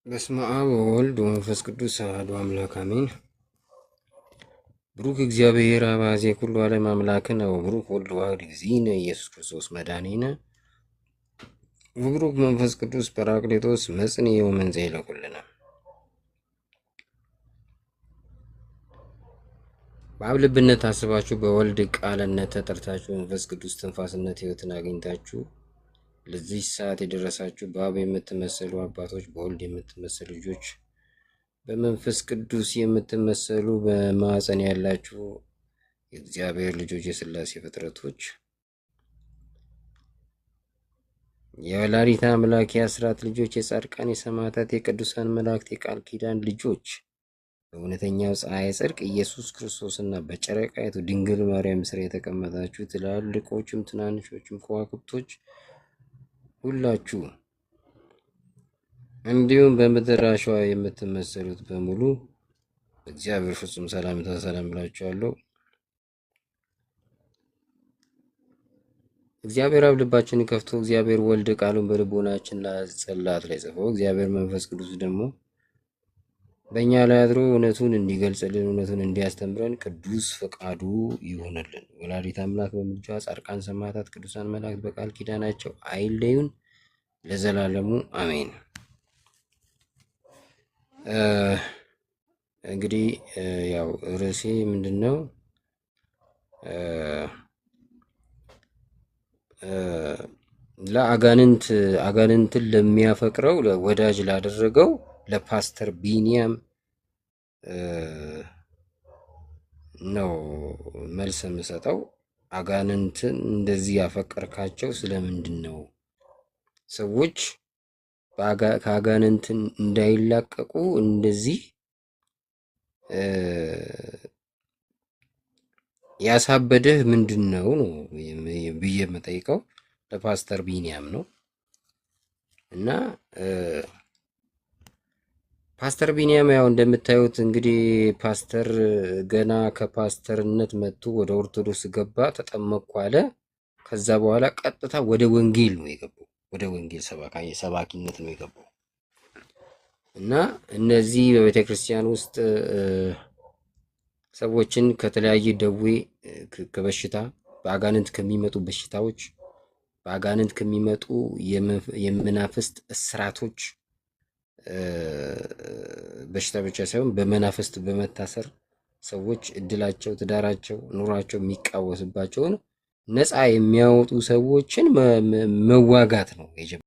በስመ አብ ወወልድ ወመንፈስ ቅዱስ አሐዱ አምላክ አሜን። ብሩክ እግዚአብሔር አባዜ ኩሉ ዓለም አምላክነ ወብሩክ ወልድ ዋሕድ እግዚእነ ኢየሱስ ክርስቶስ መድኃኒነ ወብሩክ መንፈስ ቅዱስ ጰራቅሊጦስ መጽንዔ ወመንጽሔ ለኩልነ። በአብ ልብነት ታስባችሁ በወልድ ቃልነት ተጠርታችሁ መንፈስ ቅዱስ ትንፋስነት ሕይወትን አግኝታችሁ ለዚህ ሰዓት የደረሳችሁ በአብ የምትመሰሉ አባቶች፣ በወልድ የምትመሰሉ ልጆች፣ በመንፈስ ቅዱስ የምትመሰሉ በማዕፀን ያላችሁ የእግዚአብሔር ልጆች፣ የሥላሴ ፍጥረቶች፣ የወላዲተ አምላክ የአስራት ልጆች፣ የጻድቃን የሰማዕታት የቅዱሳን መላእክት የቃል ኪዳን ልጆች፣ በእውነተኛው ፀሐይ ጽድቅ ኢየሱስ ክርስቶስና በጨረቃይቱ ድንግል ማርያም ስር የተቀመጣችሁ ትላልቆችም ትናንሾችም ከዋክብቶች ሁላችሁ እንዲሁም በምድር አሸዋ የምትመሰሉት በሙሉ እግዚአብሔር ፍጹም ሰላምታ ሰላም ብላችኋለሁ። እግዚአብሔር አብ ልባችንን ከፍቶ እግዚአብሔር ወልድ ቃሉን በልቦናችን ጽላት ላይ ጽፎ እግዚአብሔር መንፈስ ቅዱስ ደግሞ በእኛ ላይ አድሮ እውነቱን እንዲገልጽልን እውነቱን እንዲያስተምረን ቅዱስ ፈቃዱ ይሆንልን። ወላዲተ አምላክ በምልጃዋ ጻድቃን ሰማዕታት ቅዱሳን መላእክት በቃል ኪዳናቸው አይለዩን ለዘላለሙ አሜን። እንግዲህ ያው ርዕሴ ምንድን ነው? አጋንንትን ለሚያፈቅረው ወዳጅ ላደረገው ለፓስተር ቢኒያም ነው መልስ የምሰጠው። አጋንንትን እንደዚህ ያፈቀርካቸው ስለምንድን ነው? ሰዎች ከአጋንንትን እንዳይላቀቁ እንደዚህ ያሳበደህ ምንድን ነው ብዬ የምጠይቀው ለፓስተር ቢኒያም ነው። እና ፓስተር ቢኒያም ያው እንደምታዩት እንግዲህ ፓስተር ገና ከፓስተርነት መጥቶ ወደ ኦርቶዶክስ ገባ፣ ተጠመቅኩ አለ። ከዛ በኋላ ቀጥታ ወደ ወንጌል ነው የገባው፣ ወደ ወንጌል ሰባኪነት ነው የገባው። እና እነዚህ በቤተ ክርስቲያን ውስጥ ሰዎችን ከተለያየ ደዌ ከበሽታ በአጋንንት ከሚመጡ በሽታዎች በአጋንንት ከሚመጡ የመናፍስት እስራቶች በሽታ ብቻ ሳይሆን በመናፍስት በመታሰር ሰዎች እድላቸው፣ ትዳራቸው፣ ኑሯቸው የሚቃወስባቸውን ነፃ የሚያወጡ ሰዎችን መዋጋት ነው የጀመረው።